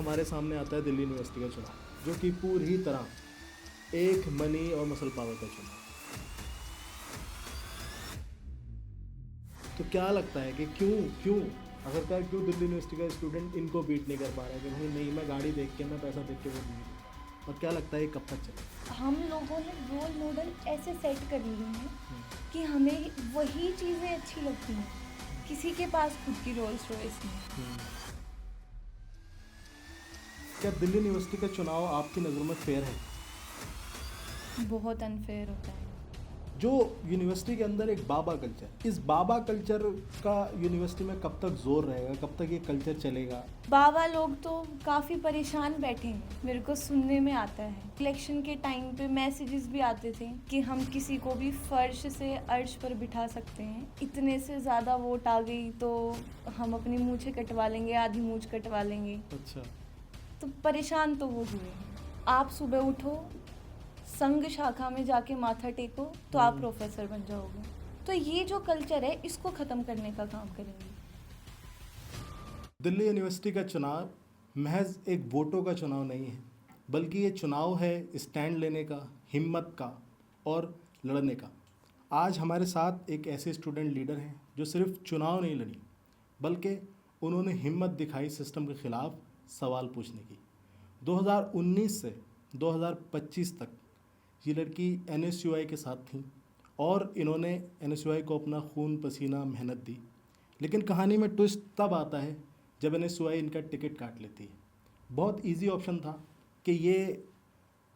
हमारे सामने आता है दिल्ली यूनिवर्सिटी का चुनाव, जो कि पूरी तरह एक मनी और मसल पावर का चुनाव। तो क्या लगता है कि क्यों आखिरकार क्यों दिल्ली यूनिवर्सिटी का स्टूडेंट इनको बीट नहीं कर पा रहा है कि भाई नहीं, मैं गाड़ी देख के, मैं पैसा देख के वोट नहीं दूंगा? और क्या लगता है ये कब तक चलेगा? हम लोगों ने रोल मॉडल ऐसे सेट कर लिए हैं कि हमें वही चीज़ें अच्छी लगती हैं। किसी के पास खुद की रोल्स रॉयस नहीं। क्या दिल्ली यूनिवर्सिटी का चुनाव आपकी नज़रों में फेयर है? बहुत अनफेयर होता है। जो यूनिवर्सिटी के अंदर एक बाबा कल्चर, इस बाबा कल्चर का यूनिवर्सिटी में कब तक जोर रहेगा, कब तक ये कल्चर चलेगा? बाबा लोग तो काफ़ी परेशान बैठे हैं, मेरे को सुनने में आता है। इलेक्शन के टाइम पे मैसेजेस भी आते थे कि हम किसी को भी फर्श से अर्श पर बिठा सकते हैं, इतने से ज़्यादा वोट आ गई तो हम अपनी मूछें कटवा लेंगे, आधी मूछ कटवा लेंगे। अच्छा। तो परेशान तो वो हुए हैं। आप सुबह उठो, संघ शाखा में जाके माथा टेको तो आप प्रोफेसर बन जाओगे। तो ये जो कल्चर है इसको ख़त्म करने का काम करेंगे। दिल्ली यूनिवर्सिटी का चुनाव महज एक वोटों का चुनाव नहीं है, बल्कि ये चुनाव है स्टैंड लेने का, हिम्मत का और लड़ने का। आज हमारे साथ एक ऐसे स्टूडेंट लीडर हैं जो सिर्फ चुनाव नहीं लड़ी, बल्कि उन्होंने हिम्मत दिखाई सिस्टम के खिलाफ सवाल पूछने की। 2019 से 2025 तक ये लड़की NSUI के साथ थी और इन्होंने NSUI को अपना खून पसीना मेहनत दी। लेकिन कहानी में ट्विस्ट तब आता है जब NSUI इनका टिकट काट लेती है। बहुत इजी ऑप्शन था कि ये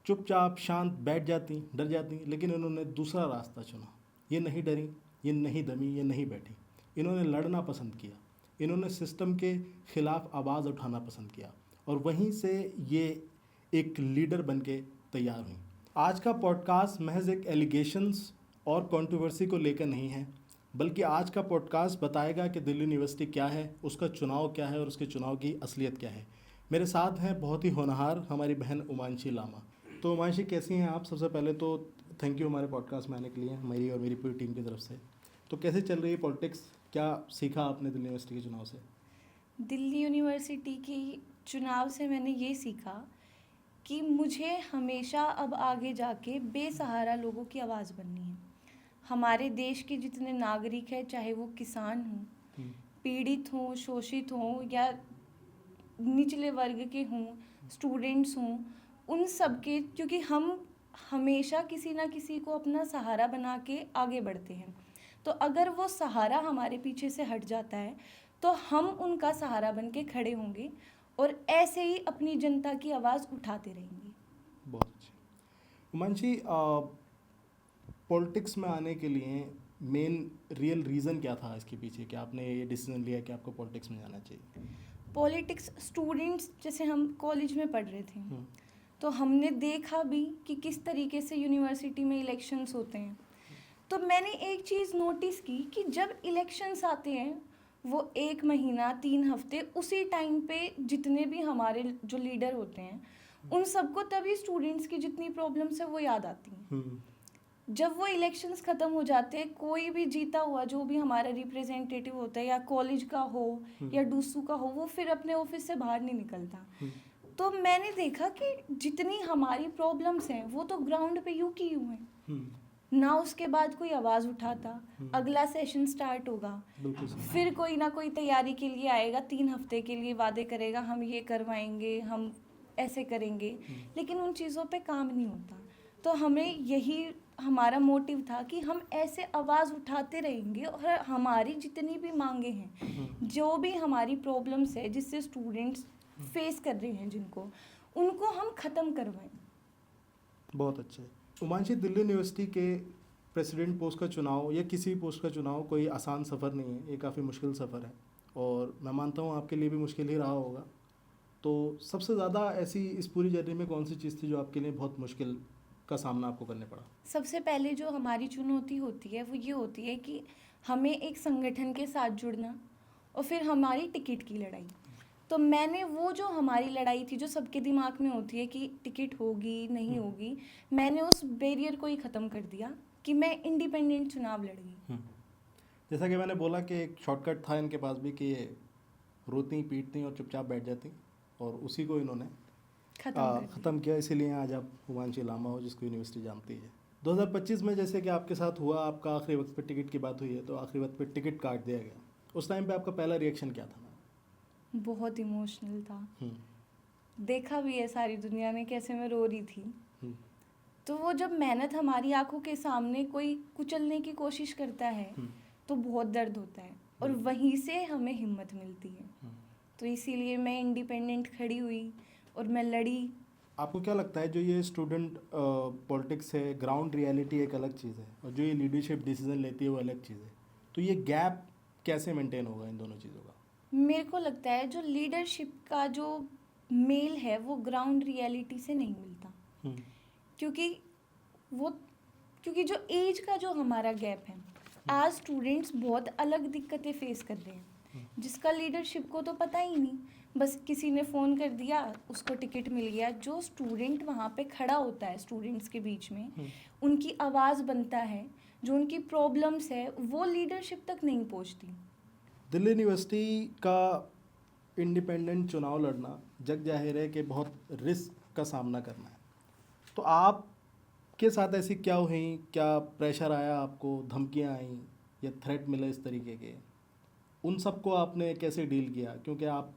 चुपचाप शांत बैठ जाती, डर जाती, लेकिन इन्होंने दूसरा रास्ता चुना। ये नहीं डरी, ये नहीं दमी, ये नहीं बैठी। इन्होंने लड़ना पसंद किया, इन्होंने सिस्टम के ख़िलाफ़ आवाज़ उठाना पसंद किया और वहीं से ये एक लीडर बन के तैयार हुई। आज का पॉडकास्ट महज एक एलिगेशंस और कंट्रोवर्सी को लेकर नहीं है, बल्कि आज का पॉडकास्ट बताएगा कि दिल्ली यूनिवर्सिटी क्या है, उसका चुनाव क्या है और उसके चुनाव की असलियत क्या है। मेरे साथ हैं बहुत ही होनहार हमारी बहन उमांशी लामा। तो उमांशी, कैसी हैं आप? सबसे पहले तो थैंक यू हमारे पॉडकास्ट में आने के लिए, मेरी और मेरी पूरी टीम की तरफ से। तो कैसे चल रही है पॉलिटिक्स? क्या सीखा आपने दिल्ली यूनिवर्सिटी के चुनाव से? दिल्ली यूनिवर्सिटी की चुनाव से मैंने ये सीखा कि मुझे हमेशा अब आगे जाके बेसहारा लोगों की आवाज़ बननी है। हमारे देश के जितने नागरिक हैं, चाहे वो किसान हों, पीड़ित हों, शोषित हों या निचले वर्ग के हों, स्टूडेंट्स हों, उन सब के, क्योंकि हम हमेशा किसी ना किसी को अपना सहारा बना के आगे बढ़ते हैं। तो अगर वो सहारा हमारे पीछे से हट जाता है तो हम उनका सहारा बन के खड़े होंगे और ऐसे ही अपनी जनता की आवाज़ उठाते रहेंगे। बहुत अच्छे। उमांशी, पॉलिटिक्स में आने के लिए मेन रियल रीज़न क्या था इसके पीछे कि आपने ये डिसीजन लिया कि आपको पॉलिटिक्स में जाना चाहिए? पॉलिटिक्स, स्टूडेंट्स जैसे हम कॉलेज में पढ़ रहे थे तो हमने देखा भी कि किस तरीके से यूनिवर्सिटी में इलेक्शंस होते हैं। तो मैंने एक चीज़ नोटिस की कि जब इलेक्शंस आते हैं वो 1 महीना 3 हफ्ते उसी टाइम पे जितने भी हमारे जो लीडर होते हैं उन सबको तभी स्टूडेंट्स की जितनी प्रॉब्लम्स है वो याद आती हैं। जब वो इलेक्शंस ख़त्म हो जाते हैं, कोई भी जीता हुआ जो भी हमारा रिप्रेजेंटेटिव होता है, या कॉलेज का हो या डूसू का हो, वो फिर अपने ऑफिस से बाहर नहीं निकलता। तो मैंने देखा कि जितनी हमारी प्रॉब्लम्स हैं वो तो ग्राउंड पे यूं की यूं हैं ना, उसके बाद कोई आवाज़ उठाता। अगला सेशन स्टार्ट होगा, फिर कोई ना कोई तैयारी के लिए आएगा, 3 हफ्ते के लिए वादे करेगा, हम ये करवाएंगे, हम ऐसे करेंगे, लेकिन उन चीज़ों पे काम नहीं होता। तो हमें यही हमारा मोटिव था कि हम ऐसे आवाज़ उठाते रहेंगे और हमारी जितनी भी मांगे हैं, जो भी हमारी प्रॉब्लम्स है जिससे स्टूडेंट्स फेस कर रहे हैं जिनको, उनको हम ख़त्म करवाएं। बहुत अच्छे। उमांशी, दिल्ली यूनिवर्सिटी के प्रेसिडेंट पोस्ट का चुनाव या किसी भी पोस्ट का चुनाव कोई आसान सफ़र नहीं है, ये काफ़ी मुश्किल सफ़र है और मैं मानता हूँ आपके लिए भी मुश्किल ही रहा होगा। तो सबसे ज़्यादा ऐसी इस पूरी जर्नी में कौन सी चीज़ थी जो आपके लिए बहुत मुश्किल का सामना आपको करने पड़ा? सबसे पहले जो हमारी चुनौती होती है वो ये होती है कि हमें एक संगठन के साथ जुड़ना और फिर हमारी टिकट की लड़ाई। तो मैंने वो जो हमारी लड़ाई थी जो सबके दिमाग में होती है कि टिकट होगी नहीं होगी, मैंने उस बैरियर को ही ख़त्म कर दिया कि मैं इंडिपेंडेंट चुनाव लड़ूंगी। जैसा कि मैंने बोला कि एक शॉर्टकट था इनके पास भी कि ये रोती पीटती और चुपचाप बैठ जाती, और उसी को इन्होंने ख़त्म किया। इसीलिए आज आप हुमांशी लांबा हो, जिसको यूनिवर्सिटी जानती है। 2025 में जैसे कि आपके साथ हुआ, आपका आखिरी वक्त पे टिकट की बात हुई है, तो आखिरी वक्त पे टिकट काट दिया गया। उस टाइम पे आपका पहला रिएक्शन क्या था? बहुत इमोशनल था। देखा भी है सारी दुनिया ने कैसे मैं रो रही थी। तो वो जब मेहनत हमारी आंखों के सामने कोई कुचलने की कोशिश करता है तो बहुत दर्द होता है, और वहीं से हमें हिम्मत मिलती है। तो इसीलिए मैं इंडिपेंडेंट खड़ी हुई और मैं लड़ी। आपको क्या लगता है, जो ये स्टूडेंट पॉलिटिक्स है, ग्राउंड रियलिटी एक अलग चीज़ है, और जो ये लीडरशिप डिसीजन लेती है वो अलग चीज़ है, तो ये गैप कैसे मेंटेन होगा इन दोनों चीज़ों का? मेरे को लगता है जो लीडरशिप का जो मेल है वो ग्राउंड रियलिटी से नहीं मिलता। क्योंकि जो एज का जो हमारा गैप है, आज स्टूडेंट्स बहुत अलग दिक्कतें फेस कर रहे हैं, जिसका लीडरशिप को तो पता ही नहीं। बस किसी ने फ़ोन कर दिया, उसको टिकट मिल गया। जो स्टूडेंट वहाँ पे खड़ा होता है स्टूडेंट्स के बीच में, उनकी आवाज़ बनता है, जो उनकी प्रॉब्लम्स है वो लीडरशिप तक नहीं पहुँचती। दिल्ली यूनिवर्सिटी का इंडिपेंडेंट चुनाव लड़ना जग जाहिर है कि बहुत रिस्क का सामना करना है। तो आपके साथ ऐसी क्या हुई, क्या प्रेशर आया आपको, धमकियां आईं या थ्रेट मिले इस तरीके के? उन सब को आपने कैसे डील किया? क्योंकि आप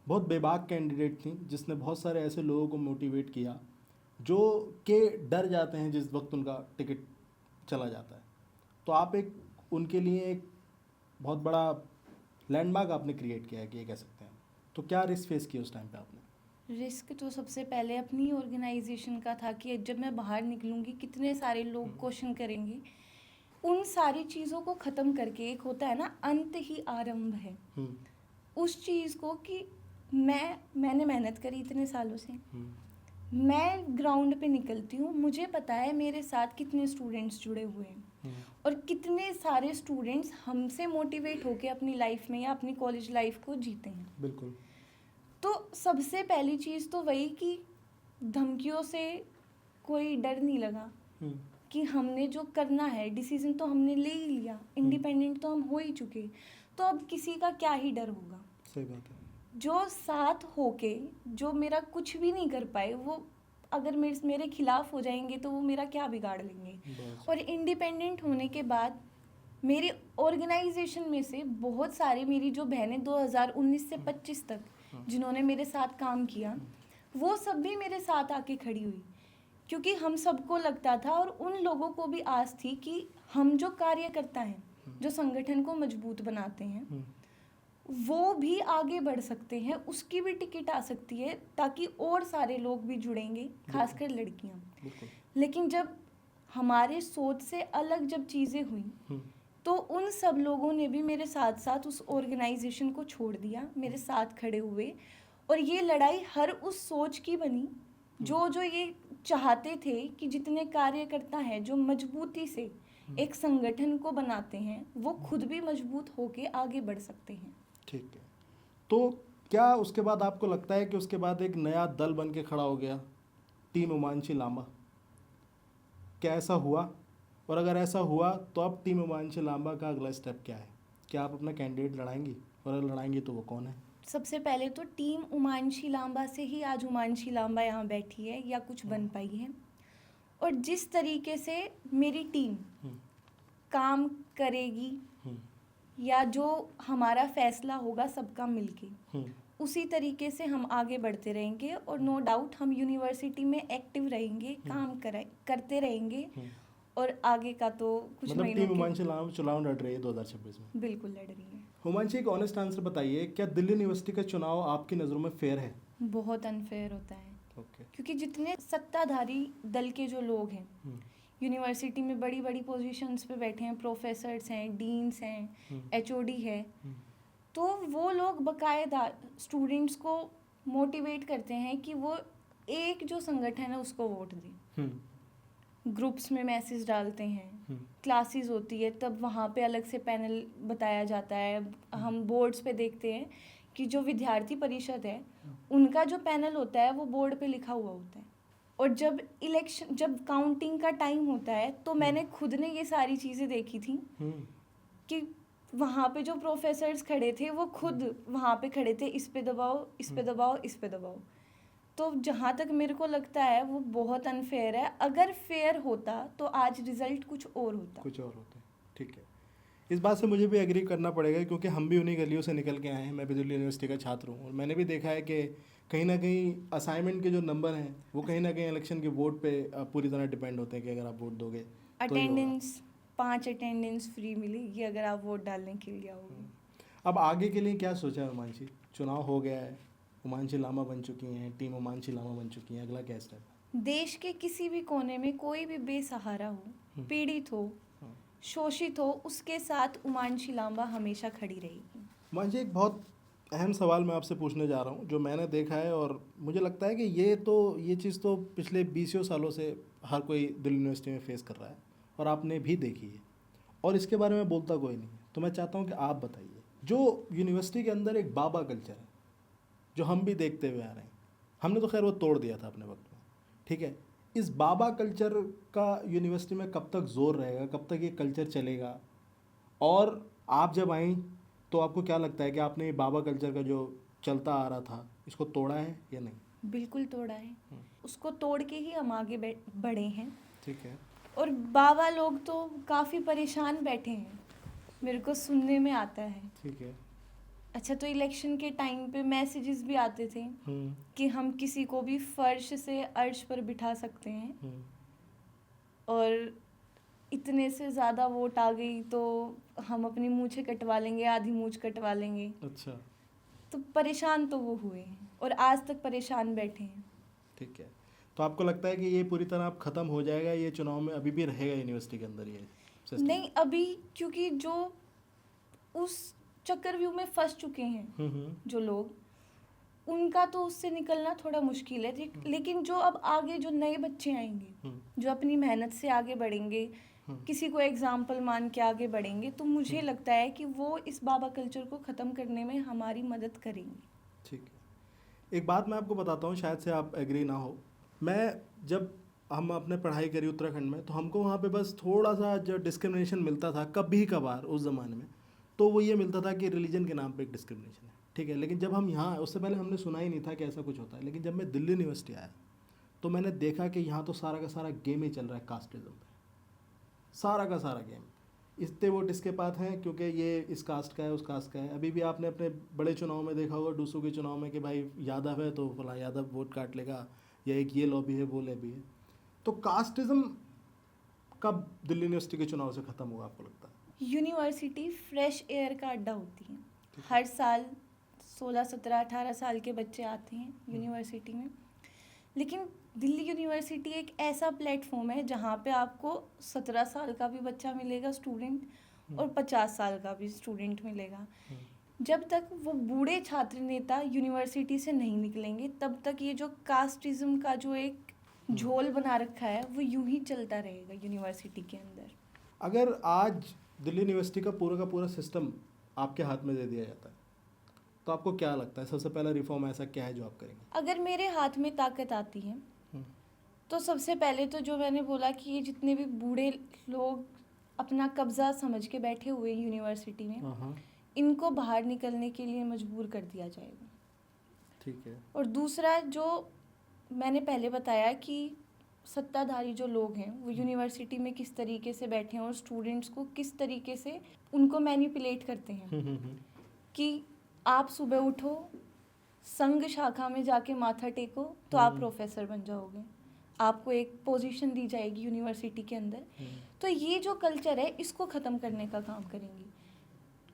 बहुत बेबाक कैंडिडेट थी, जिसने बहुत सारे ऐसे लोगों को मोटिवेट किया जो के डर जाते हैं जिस वक्त उनका टिकट चला जाता है। तो आप एक उनके लिए एक बहुत बड़ा लैंडमार्क आपने क्रिएट किया है कि ये कह सकते हैं। तो क्या रिस्क फेस किया उस टाइम पे आपने? रिस्क तो सबसे पहले अपनी ऑर्गेनाइजेशन का था कि जब मैं बाहर निकलूँगी कितने सारे लोग क्वेश्चन करेंगे। उन सारी चीज़ों को ख़त्म करके, एक होता है ना अंत ही आरंभ है, उस चीज़ को कि मैंने मेहनत करी इतने सालों से, मैं ग्राउंड पे निकलती हूँ, मुझे पता है मेरे साथ कितने स्टूडेंट्स जुड़े हुए हैं और कितने सारे स्टूडेंट्स हमसे मोटिवेट होके अपनी लाइफ में या अपनी कॉलेज लाइफ को जीते हैं। बिल्कुल। तो सबसे पहली चीज़ तो वही कि धमकियों से कोई डर नहीं लगा, कि हमने जो करना है डिसीजन तो हमने ले ही लिया, इंडिपेंडेंट तो हम हो ही चुके, तो अब किसी का क्या ही डर होगा। सही बात है। जो साथ होके जो मेरा कुछ भी नहीं कर पाए, वो अगर मेरे खिलाफ हो जाएंगे तो वो मेरा क्या बिगाड़ लेंगे। और इंडिपेंडेंट होने के बाद मेरी ऑर्गेनाइजेशन में से बहुत सारी मेरी जो बहनें 2019 से 25 तक जिन्होंने मेरे साथ काम किया, वो सब भी मेरे साथ आके खड़ी हुई, क्योंकि हम सबको लगता था और उन लोगों को भी आस थी कि हम जो कार्यकर्ता हैं, जो संगठन को मजबूत बनाते हैं, वो भी आगे बढ़ सकते हैं, उसकी भी टिकट आ सकती है, ताकि और सारे लोग भी जुड़ेंगे, खासकर लड़कियां। लेकिन जब हमारे सोच से अलग जब चीज़ें हुई तो उन सब लोगों ने भी मेरे साथ साथ उस ऑर्गेनाइजेशन को छोड़ दिया, मेरे साथ खड़े हुए, और ये लड़ाई हर उस सोच की बनी जो ये चाहते थे कि जितने कार्यकर्ता हैं जो मजबूती से एक संगठन को बनाते हैं, वो खुद भी मजबूत होके आगे बढ़ सकते हैं। ठीक है। तो क्या उसके बाद आपको लगता है कि उसके बाद एक नया दल बन के खड़ा हो गया, टीम हुमांशी लांबा? क्या ऐसा हुआ? और अगर ऐसा हुआ तो अब टीम हुमांशी लांबा का अगला स्टेप क्या है? क्या आप अपना कैंडिडेट लड़ाएंगी, और अगर लड़ाएंगी तो वो कौन है? सबसे पहले तो टीम हुमांशी लांबा से ही आज हुमांशी लांबा यहाँ बैठी है या कुछ बन पाई है। और जिस तरीके से मेरी टीम काम करेगी या जो हमारा फैसला होगा सबका मिलके, उसी तरीके से हम आगे बढ़ते रहेंगे। और नो डाउट हम यूनिवर्सिटी में एक्टिव रहेंगे, काम करते रहेंगे, और आगे का तो कुछ मतलब महीनों टीम हुमांशी लांबा चुनाव लड़ रही है 2026 में? बिल्कुल लड़ रही है। हुमांशी, एक ऑनेस्ट आंसर बताइए, क्या दिल्ली यूनिवर्सिटी का चुनाव आपकी नज़रों में फेयर है? बहुत अनफेयर होता है। ओके। क्योंकि जितने सत्ताधारी दल के जो लोग हैं, यूनिवर्सिटी में बड़ी बड़ी पोजीशंस पे बैठे हैं, प्रोफेसर्स हैं, डीन्स हैं, एचओडी है, तो वो लोग बाकायदा स्टूडेंट्स को मोटिवेट करते हैं कि वो एक जो संगठन है उसको वोट दें। ग्रुप्स में मैसेज डालते हैं, क्लासेस होती है तब वहाँ पे अलग से पैनल बताया जाता है। हम बोर्ड्स पे देखते हैं कि जो विद्यार्थी परिषद है उनका जो पैनल होता है वो बोर्ड पे लिखा हुआ होता है। और जब काउंटिंग का टाइम होता है तो मैंने खुद ने ये सारी चीज़ें देखी थी कि वहाँ पे जो प्रोफेसर्स खड़े थे वो खुद वहाँ पे खड़े थे, इस पे दबाओ, इस पे दबाओ, इस पे दबाओ। तो जहाँ तक मेरे को लगता है वो बहुत अनफेयर है। अगर फेयर होता तो आज रिजल्ट कुछ और होता। कुछ और होते। ठीक है, इस बात से मुझे भी एग्री करना पड़ेगा क्योंकि हम भी उन्हीं गलियों से निकल के आए हैं। मैं भी दिल्ली यूनिवर्सिटी का छात्र हूँ और मैंने भी देखा है कि कहीं ना कहीं असाइनमेंट के जो नंबर हैं वो कहीं ना कहीं इलेक्शन के वोट पे पूरी तरह डिपेंड होते हैं कि अगर आप वोट दोगे तो ही होगा। अटेंडेंस 5 अटेंडेंस फ्री मिलेगी अगर आप वोट डालने के लिए आओगे। अब आगे के लिए क्या सोचा है उमांशी? चुनाव हो गया है, उमांशी लामा बन चुकी हैं, टीम उमांशी लामा बन चुकी हैं, अगला क्या स्टेप है? देश के किसी भी कोने में कोई भी बेसहारा हो, पीड़ित हो, शोषित हो, उसके साथ उमांशी लांबा हमेशा खड़ी रहेगी। उमांशी, एक बहुत अहम सवाल मैं आपसे पूछने जा रहा हूँ जो मैंने देखा है और मुझे लगता है कि ये चीज़ तो पिछले 20 सालों से हर कोई दिल्ली यूनिवर्सिटी में फेस कर रहा है और आपने भी देखी है और इसके बारे में बोलता कोई नहीं है। तो मैं चाहता हूँ कि आप बताइए, जो यूनिवर्सिटी के अंदर एक बाबा कल्चर है जो हम भी देखते हुए आ रहे हैं, हमने तो खैर वो तोड़ दिया था अपने वक्त में, ठीक है, इस बाबा कल्चर का यूनिवर्सिटी में कब तक जोर रहेगा, कब तक ये कल्चर चलेगा? और आप जब आई तो आपको क्या लगता है कि आपने ये बाबा कल्चर का जो चलता आ रहा था इसको तोड़ा है या नहीं? बिल्कुल तोड़ा है, उसको तोड़ के ही हम आगे बढ़े हैं। ठीक है। और बाबा लोग तो काफ़ी परेशान बैठे हैं, मेरे को सुनने में आता है। ठीक है। अच्छा, तो इलेक्शन के टाइम पे मैसेजेस भी आते थे कि हम किसी को भी फर्श से अर्श पर बिठा सकते हैं और इतने से ज़्यादा वोट आ गई तो हम अपनी मूछें कटवा लेंगे, आधी मूछ कटवा लेंगे। अच्छा। तो परेशान तो वो हुए हैं और आज तक परेशान बैठे हैं। ठीक है, तो आपको लगता है कि ये पूरी तरह अब ख़त्म हो जाएगा, ये चुनाव में अभी भी रहेगा यूनिवर्सिटी के अंदर ये सिस्टम? नहीं, अभी क्योंकि जो उस चक्रव्यूह में फंस चुके हैं जो लोग, उनका तो उससे निकलना थोड़ा मुश्किल है। लेकिन जो अब आगे जो नए बच्चे आएंगे जो अपनी मेहनत से आगे बढ़ेंगे, किसी को एग्जाम्पल मान के आगे बढ़ेंगे, तो मुझे लगता है कि वो इस बाबा कल्चर को ख़त्म करने में हमारी मदद करेंगे। ठीक है, एक बात मैं आपको बताता हूँ, शायद से आप एग्री ना हो। मैं जब हम अपने पढ़ाई करी उत्तराखंड में तो हमको वहाँ पे बस थोड़ा सा जो डिस्क्रिमिनेशन मिलता था कभी कभार उस ज़माने में, तो वो ये मिलता था कि रिलीजन के नाम पे एक डिस्क्रिमिनेशन है, ठीक है। लेकिन जब हम यहाँ, उससे पहले हमने सुना ही नहीं था कि ऐसा कुछ होता है। लेकिन जब मैं दिल्ली यूनिवर्सिटी आया तो मैंने देखा कि यहाँ तो सारा का सारा गेम ही चल रहा है कास्टिज्म पे, सारा का सारा गेम। इतने वोट इसके पास हैं क्योंकि ये इस कास्ट का है, उस कास्ट का है। अभी भी आपने अपने बड़े चुनाव में देखा होगा, डूसू के चुनाव में, कि भाई यादव है तो फला यादव वोट काट लेगा, या एक ये लॉबी है वो लॉबी है। तो कास्टिज्म कब दिल्ली यूनिवर्सिटी के चुनाव से ख़त्म होगा आपको लगता है? यूनिवर्सिटी फ्रेश एयर का अड्डा होती है। हर साल 16, 17, 18 साल के बच्चे आते हैं यूनिवर्सिटी में, लेकिन दिल्ली यूनिवर्सिटी एक ऐसा प्लेटफॉर्म है जहाँ पे आपको 17 साल का भी बच्चा मिलेगा स्टूडेंट और 50 साल का भी स्टूडेंट मिलेगा। जब तक वो बूढ़े छात्र नेता यूनिवर्सिटी से नहीं निकलेंगे तब तक ये जो कास्टिज्म का जो एक झोल बना रखा है वो यूं ही चलता रहेगा यूनिवर्सिटी के अंदर। अगर आज दिल्ली यूनिवर्सिटी का पूरा सिस्टम आपके हाथ में दे दिया जाता है तो आपको क्या लगता है सबसे पहला रिफॉर्म ऐसा क्या है जो आप करेंगे? अगर मेरे हाथ में ताकत आती है तो सबसे पहले तो जो मैंने बोला कि ये जितने भी बूढ़े लोग अपना कब्जा समझ के बैठे हुए हैं यूनिवर्सिटी में, इनको बाहर निकलने के लिए मजबूर कर दिया जाएगा। ठीक है। और दूसरा, जो मैंने पहले बताया कि सत्ताधारी जो लोग हैं वो यूनिवर्सिटी में किस तरीके से बैठे हैं और स्टूडेंट्स को किस तरीके से उनको मैनिपुलेट करते हैं कि आप सुबह उठो, संघ शाखा में जाके माथा टेको तो आप प्रोफेसर बन जाओगे, आपको एक पोजीशन दी जाएगी यूनिवर्सिटी के अंदर। तो ये जो कल्चर है इसको ख़त्म करने का काम करेंगे।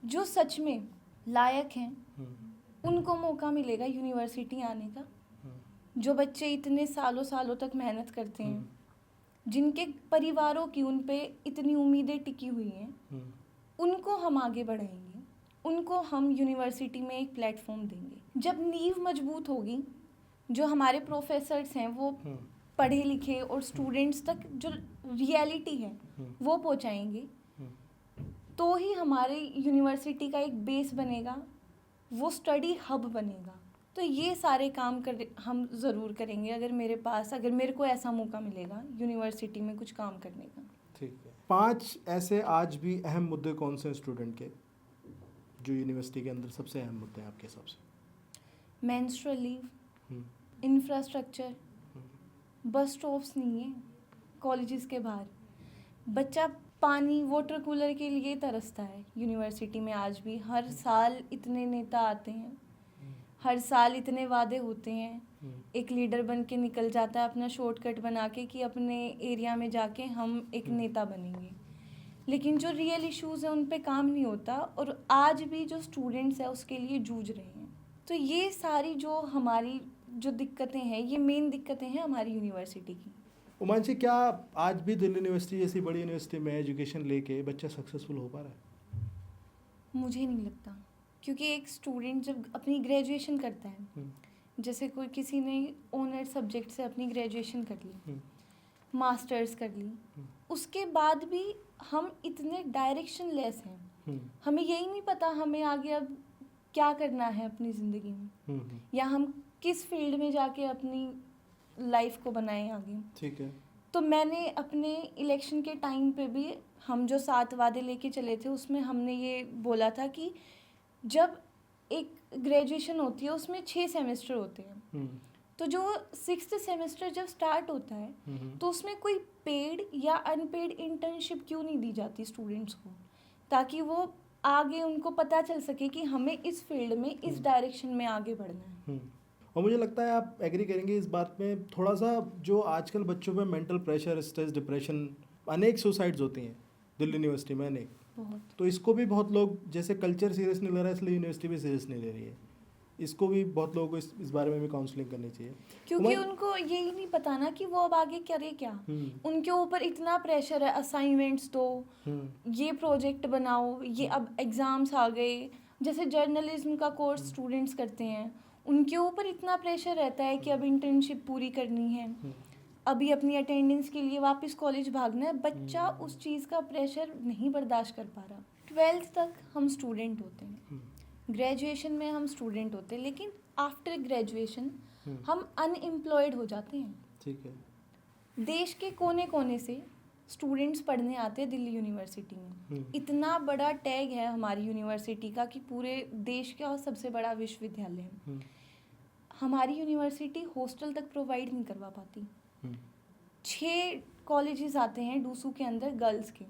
जो सच में लायक हैं उनको मौका मिलेगा यूनिवर्सिटी आने का। जो बच्चे इतने सालों तक मेहनत करते हैं, जिनके परिवारों की उन पे इतनी उम्मीदें टिकी हुई हैं, उनको हम आगे बढ़ाएंगे, उनको हम यूनिवर्सिटी में एक प्लेटफॉर्म देंगे। जब नींव मजबूत होगी, जो हमारे प्रोफेसर्स हैं वो पढ़े लिखे और स्टूडेंट्स तक जो रियलिटी है वो पहुंचाएंगे, तो ही हमारे यूनिवर्सिटी का एक बेस बनेगा, वो स्टडी हब बनेगा। तो ये सारे काम हम ज़रूर करेंगे अगर मेरे को ऐसा मौका मिलेगा यूनिवर्सिटी में कुछ काम करने का। ठीक है। 5 ऐसे आज भी अहम मुद्दे कौन से हैं स्टूडेंट के जो यूनिवर्सिटी के अंदर सबसे अहम मुद्दे हैं आपके हिसाब से? मेंस्ट्रुअल लीव, हम्म, इंफ्रास्ट्रक्चर, बस स्टॉप्स नहीं है कॉलेजेस के बाहर। बच्चा पानी, वाटर कूलर के लिए तरसता है यूनिवर्सिटी में आज भी। हर साल इतने नेता आते हैं, हर साल इतने वादे होते हैं, एक लीडर बन के निकल जाता है अपना शॉर्टकट बना के कि अपने एरिया में जाके हम एक नेता बनेंगे, लेकिन जो रियल इश्यूज़ हैं उन पे काम नहीं होता और आज भी जो स्टूडेंट्स हैं उसके लिए जूझ रहे हैं। तो ये सारी जो हमारी जो दिक्कतें हैं, ये मेन दिक्कतें हैं हमारी यूनिवर्सिटी की। उमांशी, क्या आज भी दिल्ली यूनिवर्सिटी जैसी बड़ी यूनिवर्सिटी में एजुकेशन लेके बच्चा सक्सेसफुल हो पा रहा है? मुझे नहीं लगता, क्योंकि एक स्टूडेंट जब अपनी ग्रेजुएशन करता है, जैसे कोई किसी ने ऑनर सब्जेक्ट से अपनी ग्रेजुएशन कर ली, मास्टर्स कर ली, उसके बाद भी हम इतने डायरेक्शन लेस हैं। हमें यही नहीं पता हमें आगे अब क्या करना है अपनी ज़िंदगी में, या हम किस फील्ड में जाके अपनी लाइफ को बनाएं आगे। ठीक है। तो मैंने अपने इलेक्शन के टाइम पे भी, हम जो 7 वादे लेके चले थे उसमें हमने ये बोला था कि जब एक ग्रेजुएशन होती है उसमें 6 सेमेस्टर होते हैं, तो जो 6th सेमेस्टर जब स्टार्ट होता है तो उसमें कोई पेड या अनपेड इंटर्नशिप क्यों नहीं दी जाती स्टूडेंट्स को, ताकि वो आगे उनको पता चल सके कि हमें इस फील्ड में इस डायरेक्शन में आगे बढ़ना है। और मुझे लगता है आप एग्री करेंगे इस बात में, थोड़ा सा जो आजकल बच्चों में मेंटल प्रेशर, स्ट्रेस, डिप्रेशन, अनेक सुसाइड्स होती हैं दिल्ली यूनिवर्सिटी में, अनेक। बहुत। तो इसको भी बहुत लोग, जैसे कल्चर सीरियस नहीं ले रहा है इसलिए यूनिवर्सिटी भी सीरियस नहीं ले रही है, इसको भी बहुत लोगों को इस बारे में भी काउंसलिंग करनी चाहिए, क्योंकि उनको यही नहीं पता ना कि वो अब आगे करे क्या। उनके ऊपर इतना प्रेशर है, असाइनमेंट्स दो, ये प्रोजेक्ट बनाओ, ये अब एग्ज़ाम्स आ गए। जैसे जर्नलिज्म का कोर्स स्टूडेंट्स करते हैं, उनके ऊपर इतना प्रेशर रहता है कि अब इंटर्नशिप पूरी करनी है, अभी अपनी अटेंडेंस के लिए वापस कॉलेज भागना है। बच्चा उस चीज़ का प्रेशर नहीं बर्दाश्त कर पा रहा। 12th तक हम स्टूडेंट होते हैं, ग्रेजुएशन में हम स्टूडेंट होते हैं, लेकिन आफ्टर ग्रेजुएशन हम अनएम्प्लॉयड हो जाते हैं। ठीक है। देश के कोने कोने से स्टूडेंट्स पढ़ने आते हैं दिल्ली यूनिवर्सिटी में। इतना बड़ा टैग है हमारी यूनिवर्सिटी का कि पूरे देश का सबसे बड़ा विश्वविद्यालय है। हमारी यूनिवर्सिटी हॉस्टल तक प्रोवाइड नहीं करवा पाती। 6 कॉलेजेस आते हैं डूसू के अंदर गर्ल्स के,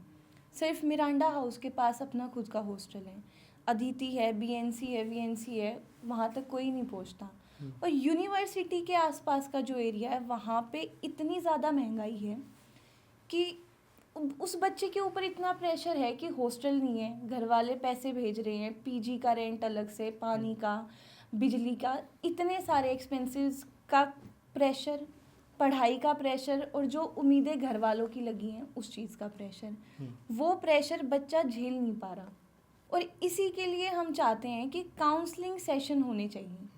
सिर्फ मिरांडा हाउस के पास अपना खुद का हॉस्टल है, अदिति है, बीएनसी है, वीएनसी है, वहाँ तक कोई नहीं पहुँचता। और यूनिवर्सिटी के आसपास का जो एरिया है वहाँ पे इतनी ज़्यादा महंगाई है कि उस बच्चे के ऊपर इतना प्रेशर है कि हॉस्टल नहीं है, घर वाले पैसे भेज रहे हैं, पीजी का रेंट अलग से, पानी का, बिजली का, इतने सारे एक्सपेंसेस का प्रेशर, पढ़ाई का प्रेशर, और जो उम्मीदें घर वालों की लगी हैं उस चीज़ का प्रेशर, वो प्रेशर बच्चा झेल नहीं पा रहा। और इसी के लिए हम चाहते हैं कि काउंसलिंग सेशन होने चाहिए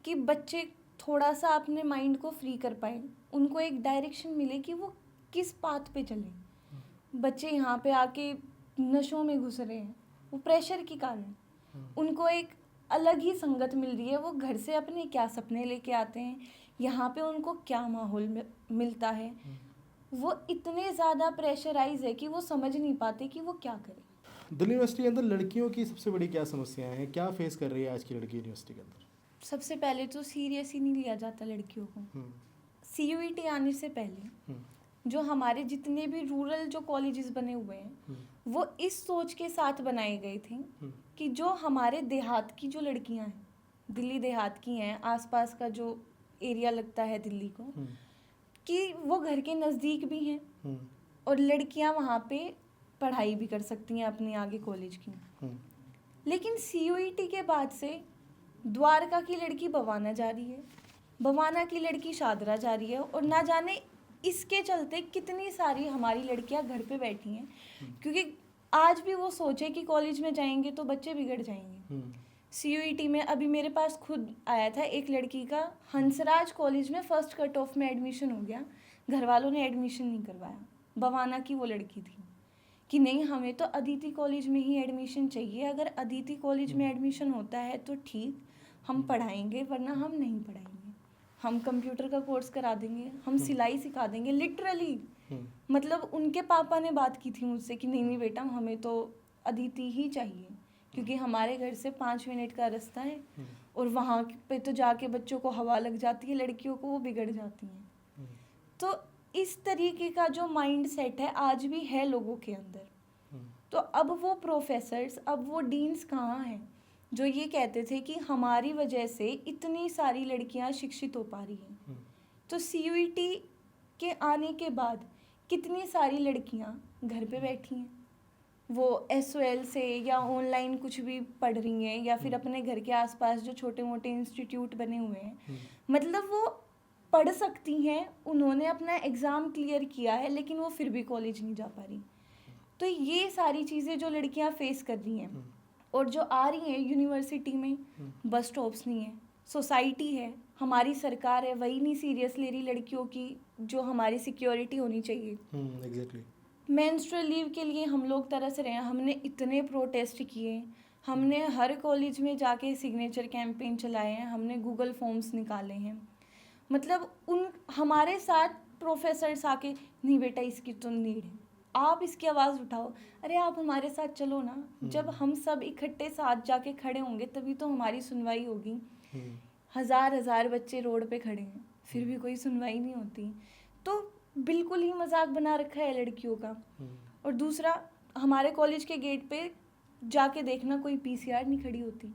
कि बच्चे थोड़ा सा अपने माइंड को फ्री कर पाए, उनको एक डायरेक्शन मिले कि वो किस पाथ पे चलें। बच्चे यहाँ पे आके नशों में घुस रहे हैं, वो प्रेशर के कारण। उनको एक अलग ही संगत मिल रही है, वो घर से अपने क्या सपने लेके आते हैं, यहाँ पे उनको क्या माहौल मिलता है, वो इतने ज़्यादा प्रेशराइज है कि वो समझ नहीं पाते कि वो क्या करें। दिल्ली यूनिवर्सिटी के अंदर लड़कियों की सबसे बड़ी क्या समस्याएं हैं, क्या फेस कर रही है आज की लड़की यूनिवर्सिटी के अंदर? सबसे पहले तो सीरियस ही नहीं लिया जाता लड़कियों को। CUET आने से पहले जो हमारे जितने भी रूरल जो कॉलेजेस बने हुए हैं वो इस सोच के साथ बनाए गए थे कि जो हमारे देहात की जो लड़कियां हैं, दिल्ली देहात की हैं, आसपास का जो एरिया लगता है दिल्ली को, कि वो घर के नज़दीक भी हैं और लड़कियां वहाँ पे पढ़ाई भी कर सकती हैं अपनी आगे कॉलेज की। लेकिन CUET के बाद से द्वारका की लड़की बवाना जा रही है, बवाना की लड़की शादरा जा रही है, और ना जाने इसके चलते कितनी सारी हमारी लड़कियां घर पे बैठी हैं, क्योंकि आज भी वो सोचे कि कॉलेज में जाएंगे तो बच्चे बिगड़ जाएंगे। CUET में अभी मेरे पास खुद आया था एक लड़की का, हंसराज कॉलेज में फर्स्ट कट ऑफ में एडमिशन हो गया, घर वालों ने एडमिशन नहीं करवाया। बवाना की वो लड़की थी कि नहीं, हमें तो अदिति कॉलेज में ही एडमिशन चाहिए, अगर अदिति कॉलेज में एडमिशन होता है तो ठीक, हम पढ़ाएंगे, वरना हम नहीं पढ़ाएंगे, हम कंप्यूटर का कोर्स करा देंगे, हम सिलाई सिखा देंगे। लिटरली मतलब उनके पापा ने बात की थी मुझसे कि नहीं नहीं बेटा, हमें तो अदिति ही चाहिए, क्योंकि हमारे घर से 5 मिनट का रास्ता है और वहाँ पे तो जाके बच्चों को हवा लग जाती है, लड़कियों को वो बिगड़ जाती हैं। तो इस तरीके का जो माइंड सेट है आज भी है लोगों के अंदर। तो अब वो प्रोफेसर्स, अब वो डीन्स कहाँ हैं जो ये कहते थे कि हमारी वजह से इतनी सारी लड़कियां शिक्षित हो पा रही हैं। तो CUET के आने के बाद कितनी सारी लड़कियां घर पे बैठी हैं, वो SOL से या ऑनलाइन कुछ भी पढ़ रही हैं, या फिर अपने घर के आसपास जो छोटे मोटे इंस्टीट्यूट बने हुए हैं, मतलब वो पढ़ सकती हैं, उन्होंने अपना एग्ज़ाम क्लियर किया है, लेकिन वो फिर भी कॉलेज नहीं जा पा रही। तो ये सारी चीज़ें जो लड़कियां फेस कर रही हैं और जो आ रही हैं यूनिवर्सिटी में, बस स्टॉप्स नहीं है, सोसाइटी है, हमारी सरकार है, वही नहीं सीरियस ले रही लड़कियों की जो हमारी सिक्योरिटी होनी चाहिए। एग्जैक्टली। मेंस्ट्रुअल लीव के लिए हम लोग तरस रहे हैं, हमने इतने प्रोटेस्ट किए, हमने हर कॉलेज में जाके सिग्नेचर कैंपेन चलाए हैं, हमने गूगल फॉर्म्स निकाले हैं। मतलब उन हमारे साथ प्रोफेसर्स आके, नहीं बेटा इसकी तो नीड है, आप इसकी आवाज़ उठाओ, अरे आप हमारे साथ चलो ना। जब हम सब इकट्ठे साथ जाके खड़े होंगे तभी तो हमारी सुनवाई होगी। हजार बच्चे रोड पे खड़े हैं, फिर भी कोई सुनवाई नहीं होती। तो बिल्कुल ही मजाक बना रखा है लड़कियों का। और दूसरा, हमारे कॉलेज के गेट पे जाके देखना, कोई PCR नहीं खड़ी होती।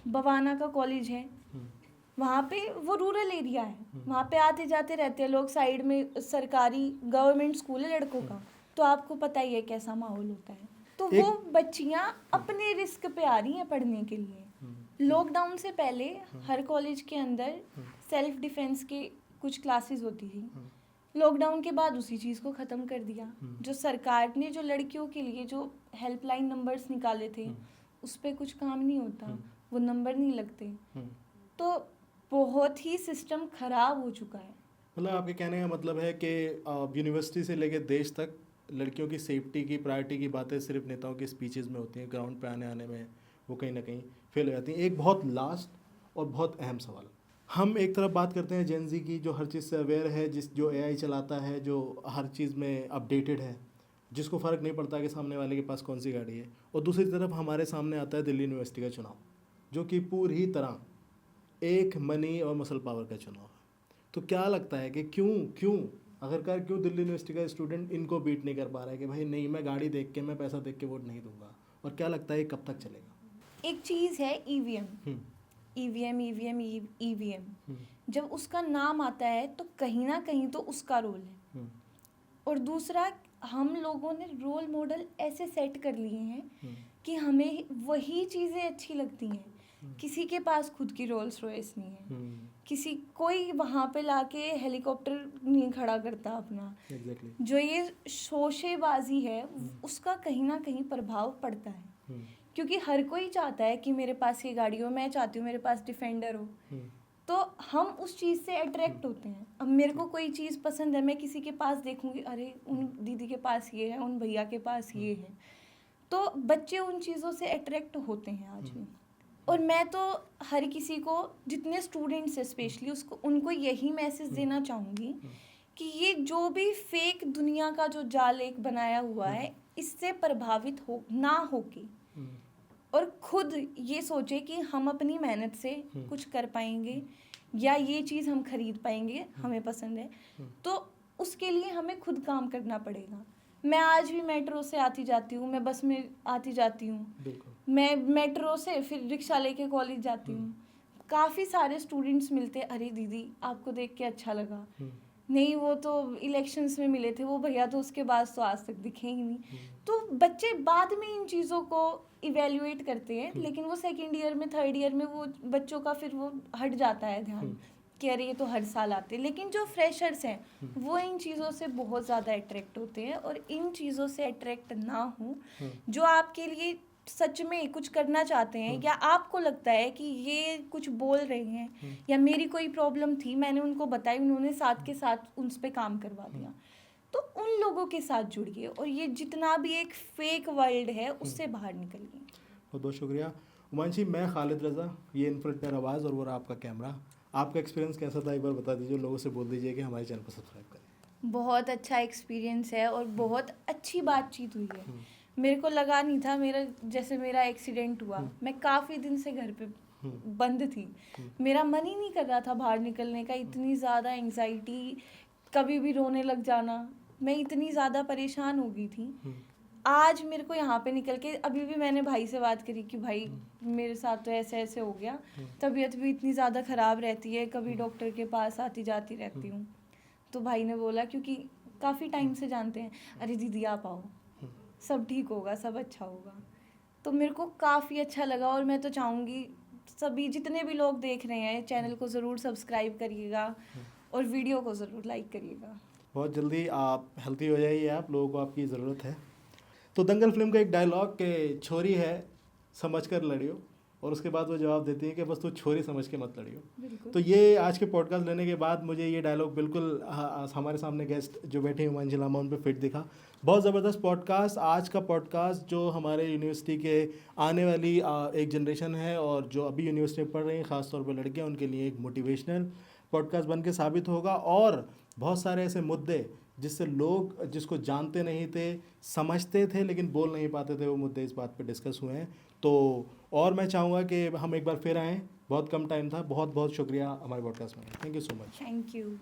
बवाना का कॉलेज है, वहाँ पे वो रूरल एरिया है, वहाँ पे आते जाते रहते हैं लोग, साइड में सरकारी गवर्नमेंट स्कूल है लड़कों का, तो आपको पता ही है कैसा माहौल होता है। तो वो बच्चियाँ अपने रिस्क पे आ रही हैं पढ़ने के लिए। लॉकडाउन से पहले हर कॉलेज के अंदर सेल्फ डिफेंस के कुछ क्लासेस होती थी, लॉकडाउन के बाद उसी चीज़ को ख़त्म कर दिया। जो सरकार ने जो लड़कियों के लिए जो हेल्पलाइन नंबर्स निकाले थे, उस पर कुछ काम नहीं होता, वो नंबर नहीं लगते। तो बहुत ही सिस्टम ख़राब हो चुका है। मतलब आपके कहने का मतलब है कि यूनिवर्सिटी से लेकर देश तक लड़कियों की सेफ्टी की, प्रायोरिटी की बातें सिर्फ नेताओं के स्पीचेस में होती हैं, ग्राउंड पे आने में वो कहीं ना कहीं फेल हो जाती हैं। एक बहुत लास्ट और बहुत अहम सवाल, हम एक तरफ बात करते हैं जेन ज़ी की, जो हर चीज़ से अवेयर है, जो AI चलाता है, जो हर चीज़ में अपडेटेड है, जिसको फ़र्क नहीं पड़ता कि सामने वाले के पास कौन सी गाड़ी है। और दूसरी तरफ हमारे सामने आता है दिल्ली यूनिवर्सिटी का चुनाव, जो कि पूरी तरह एक मनी और मसल पावर का चुनाव है। तो क्या लगता है कि क्यों आखिरकार क्यों दिल्ली यूनिवर्सिटी का स्टूडेंट इनको बीट नहीं कर पा रहा है कि भाई नहीं, मैं गाड़ी देख के, मैं पैसा देख के वोट नहीं दूंगा? और क्या लगता है कब तक चलेगा? एक चीज़ है EVM। जब उसका नाम आता है तो कहीं ना कहीं तो उसका रोल है। और दूसरा, हम लोगों ने रोल मॉडल ऐसे सेट कर लिए हैं कि हमें वही चीज़ें अच्छी लगती हैं। किसी के पास खुद की रोल्स रॉयस नहीं है, कोई वहाँ पे लाके हेलीकॉप्टर नहीं खड़ा करता अपना। जो ये शोशेबाजी है, उसका कहीं ना कहीं प्रभाव पड़ता है, क्योंकि हर कोई चाहता है कि मेरे पास ये गाड़ी हो, मैं चाहती हूँ मेरे पास डिफेंडर हो। तो हम उस चीज़ से अट्रैक्ट होते हैं। अब मेरे को कोई चीज़ पसंद है, मैं किसी के पास देखूंगी, अरे उन दीदी के पास ये है, उन भैया के पास ये है, तो बच्चे उन चीज़ों से अट्रैक्ट होते हैं आज भी। और मैं तो हर किसी को, जितने स्टूडेंट्स हैं स्पेशली, उनको यही मैसेज देना चाहूँगी कि ये जो भी फेक दुनिया का जो जाल एक बनाया हुआ है, इससे प्रभावित ना होके और खुद ये सोचे कि हम अपनी मेहनत से कुछ कर पाएंगे या ये चीज़ हम खरीद पाएंगे, हमें पसंद है, तो उसके लिए हमें खुद काम करना पड़ेगा। मैं आज भी मेट्रो से आती जाती हूँ, मैं बस में आती जाती हूँ, मैं मेट्रो से फिर रिक्शा लेके कॉलेज जाती हूँ। काफ़ी सारे स्टूडेंट्स मिलते, अरे दीदी आपको देख के अच्छा लगा, नहीं वो तो इलेक्शंस में मिले थे, वो भैया तो उसके बाद तो आज तक दिखे ही नहीं। तो बच्चे बाद में इन चीज़ों को इवेल्युएट करते हैं, लेकिन वो सेकेंड ईयर में, थर्ड ईयर में वो बच्चों का फिर वो हट जाता है ध्यान कि अरे ये तो हर साल आते हैं। लेकिन जो फ्रेशर्स हैं वो इन चीज़ों से बहुत ज़्यादा अट्रैक्ट होते हैं, और इन चीज़ों से अट्रैक्ट ना हो, जो आपके लिए सच में कुछ करना चाहते हैं, या आपको लगता है कि ये कुछ बोल रहे हैं, या मेरी कोई प्रॉब्लम थी, मैंने उनको बताई, उन्होंने साथ के साथ उन पर काम करवा दिया, तो उन लोगों के साथ जुड़िए और ये जितना भी एक फेक वर्ल्ड है उससे बाहर निकलिए। बहुत बहुत शुक्रिया उमांशी। मैं खालिद रज़ा, ये इन्फ्रेंटर आवाज़ और वो रहा आपका कैमरा। आपका एक्सपीरियंस कैसा था, एक बार बता दीजिए, लोगों से बोल दीजिए कि हमारे चैनल को सब्सक्राइब करें। बहुत अच्छा एक्सपीरियंस है और बहुत अच्छी बातचीत हुई है। मेरे को लगा नहीं था जैसे मेरा एक्सीडेंट हुआ, मैं काफ़ी दिन से घर पे बंद थी, मेरा मन ही नहीं कर रहा था बाहर निकलने का, इतनी ज़्यादा एंग्जाइटी, कभी भी रोने लग जाना, मैं इतनी ज़्यादा परेशान हो गई थी। आज मेरे को यहाँ पे निकल के, अभी भी मैंने भाई से बात करी कि भाई मेरे साथ तो ऐसे ऐसे हो गया, तबीयत भी इतनी ज़्यादा ख़राब रहती है, कभी डॉक्टर के पास आती जाती रहती हूँ। तो भाई ने बोला, क्योंकि काफ़ी टाइम से जानते हैं, अरे दीदी आप आओ, सब ठीक होगा, सब अच्छा होगा। तो मेरे को काफ़ी अच्छा लगा, और मैं तो चाहूँगी सभी जितने भी लोग देख रहे हैं चैनल को ज़रूर सब्सक्राइब करिएगा और वीडियो को ज़रूर लाइक करिएगा। बहुत जल्दी आप हेल्थी हो जाइए, आप लोगों को आपकी ज़रूरत है। तो दंगल फिल्म का एक डायलॉग के छोरी है समझ कर लड़ियो, और उसके बाद वो जवाब देती है कि बस तू छोरी समझ के मत लड़ियो। बिल्कुल। तो ये आज के पॉडकास्ट लेने के बाद मुझे ये डायलॉग बिल्कुल हमारे सामने गेस्ट जो बैठे हैं हिमांशु लामा, उन पे फिट दिखा। बहुत ज़बरदस्त पॉडकास्ट आज का पॉडकास्ट, जो हमारे यूनिवर्सिटी के आने वाली एक जनरेशन है और जो अभी यूनिवर्सिटी में पढ़ रही हैं, ख़ासतौर पर लड़कियाँ, उनके लिए एक मोटिवेशनल पॉडकास्ट बन के साबित होगा। और बहुत सारे ऐसे मुद्दे जिससे लोग जिसको जानते नहीं थे, समझते थे लेकिन बोल नहीं पाते थे, वो मुद्दे इस बात पे डिस्कस हुए हैं। तो और मैं चाहूँगा कि हम एक बार फिर आएँ, बहुत कम टाइम था। बहुत बहुत शुक्रिया हमारे पॉडकास्ट में, thank you so much. Thank you.